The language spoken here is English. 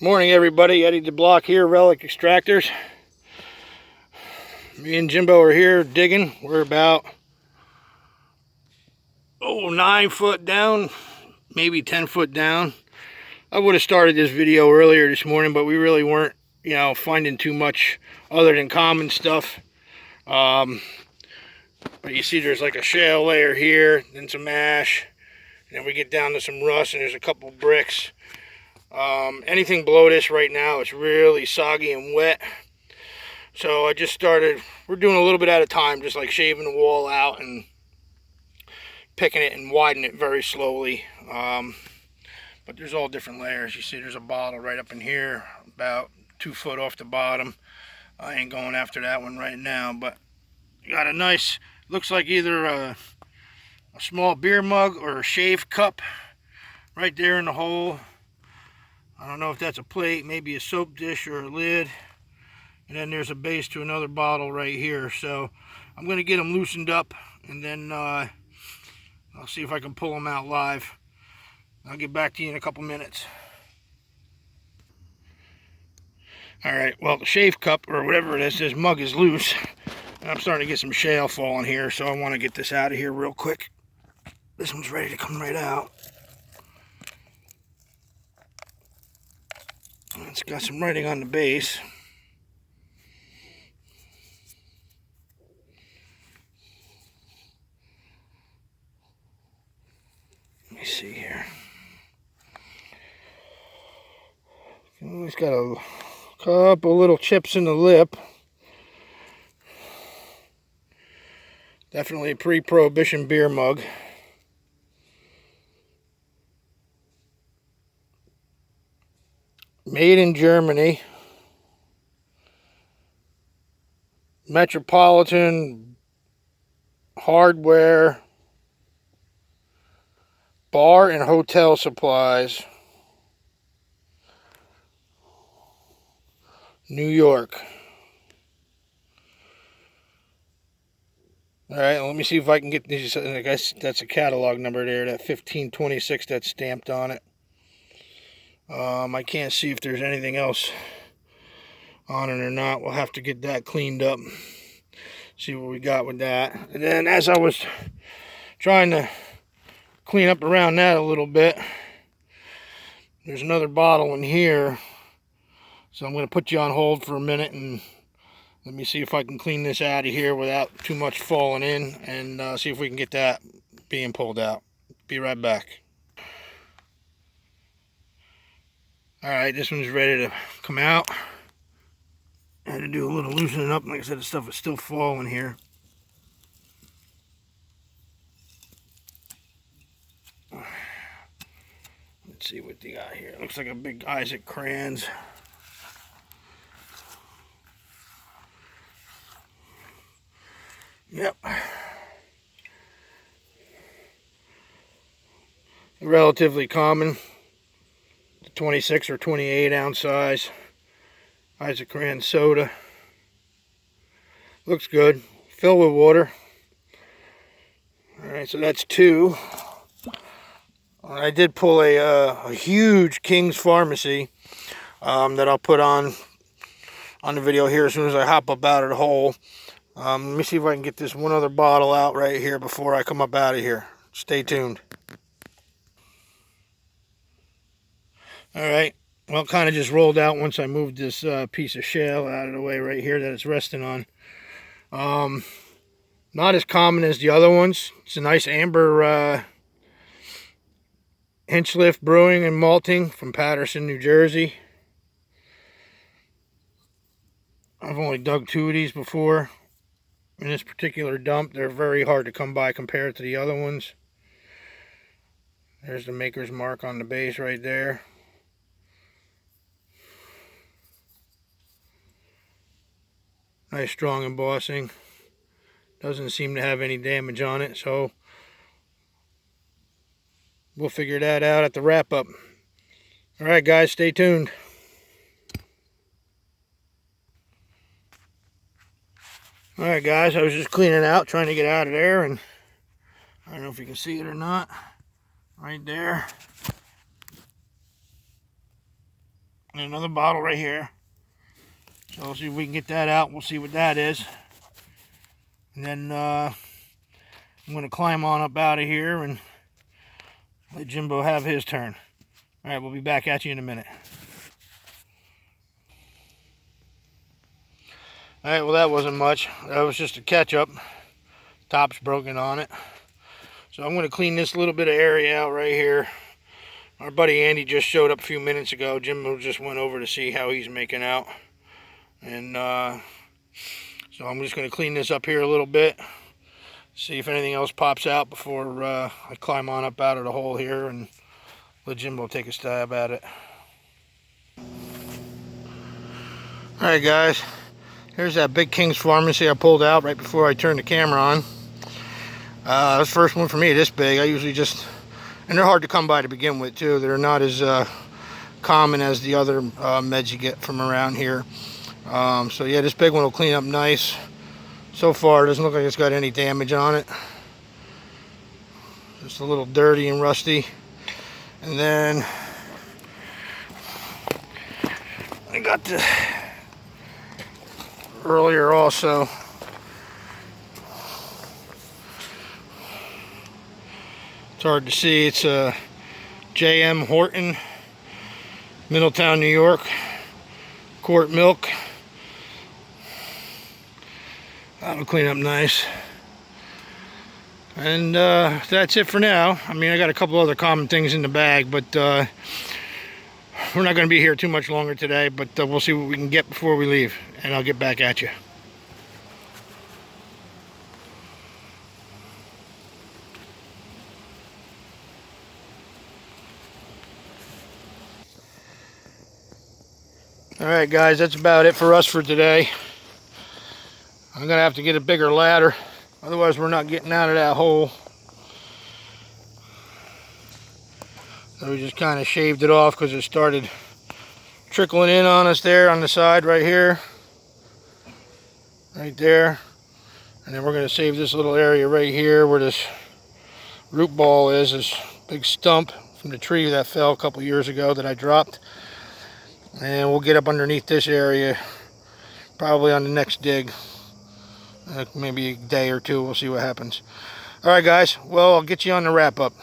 Morning everybody, Eddie the Block here, Relic Extractors. Me and Jimbo are here digging. We're about 9 foot down, maybe 10 foot down. I would have started this video earlier this morning, but we really weren't, finding too much other than common stuff. But you see there's like a shale layer here, then some ash, and then we get down to some rust, and there's a couple bricks. Anything below this right now, it's really soggy and wet. So I just started, we're doing a little bit at a time, just like shaving the wall out and picking it and widening it very slowly. But there's all different layers. You see there's a bottle right up in here, about 2 foot off the bottom. I ain't going after that one right now, but you got a nice, looks like either a small beer mug or a shave cup right there in the hole. I don't know if that's a plate, maybe a soap dish or a lid. And then there's a base to another bottle right here. So I'm going to get them loosened up, and then I'll see if I can pull them out live. I'll get back to you in a couple minutes. Alright, well, the shave cup or whatever it is, this mug is loose. And I'm starting to get some shale falling here, so I want to get this out of here real quick. This one's ready to come right out. It's got some writing on the base. Let me see here. It's got a couple little chips in the lip. Definitely a Pre Prohibition beer mug. Made in Germany. Metropolitan Hardware Bar and Hotel Supplies, New York. Alright, let me see if I can get these. I guess that's a catalog number there, that 1526 that's stamped on it. I can't see if there's anything else on it or not. We'll have to get that cleaned up, see what we got with that. And then as I was trying to clean up around that a little bit, there's another bottle in here. So I'm going to put you on hold for a minute and let me see if I can clean this out of here without too much falling in, and see if we can get that being pulled out. Be right back. Alright, this one's ready to come out. I had to do a little loosening up. Like I said, the stuff is still falling here. Let's see what they got here. It looks like a big Isaac crayons. Yep. Relatively common. 26 or 28 ounce size Isaac Crayons soda. Looks good. Fill with water. Alright, so that's 2. I did pull a huge King's Pharmacy that I'll put on the video here as soon as I hop up out of the hole. Let me see if I can get this one other bottle out right here before I come up out of here. Stay tuned. Alright, well, kind of just rolled out once I moved this piece of shale out of the way right here that it's resting on. Not as common as the other ones. It's a nice amber Hinchliff Brewing and Malting from Paterson, New Jersey. I've only dug 2 of these before. In this particular dump, they're very hard to come by compared to the other ones. There's the maker's mark on the base right there. Nice strong embossing. Doesn't seem to have any damage on it, so we'll figure that out at the wrap up. Alright guys, stay tuned. Alright guys, I was just cleaning out, trying to get out of there, and I don't know if you can see it or not. Right there. And another bottle right here. So we'll see if we can get that out. We'll see what that is. And then I'm going to climb on up out of here and let Jimbo have his turn. All right, we'll be back at you in a minute. All right, well, that wasn't much. That was just a ketchup. Top's broken on it. So I'm going to clean this little bit of area out right here. Our buddy Andy just showed up a few minutes ago. Jimbo just went over to see how he's making out. And so I'm just going to clean this up here a little bit. See if anything else pops out before I climb on up out of the hole here and let Jimbo take a stab at it. Alright guys, here's that big King's Pharmacy I pulled out right before I turned the camera on. This first one for me this big. I usually just, and they're hard to come by to begin with too. They're not as common as the other meds you get from around here. So yeah, this big one will clean up nice. So far, it doesn't look like it's got any damage on it. Just a little dirty and rusty. And then I got the earlier also. It's hard to see. It's a JM Horton, Middletown, New York. Quart milk. That'll clean up nice. And that's it for now. I mean, I got a couple other common things in the bag, but we're not going to be here too much longer today, but we'll see what we can get before we leave, and I'll get back at you. Alright guys, that's about it for us for today. I'm going to have to get a bigger ladder, otherwise we're not getting out of that hole. So we just kind of shaved it off because it started trickling in on us there on the side right here. Right there. And then we're going to save this little area right here where this root ball is, this big stump from the tree that fell a couple years ago that I dropped. And we'll get up underneath this area probably on the next dig. Maybe a day or two, we'll see what happens. Alright guys, well, I'll get you on the wrap up.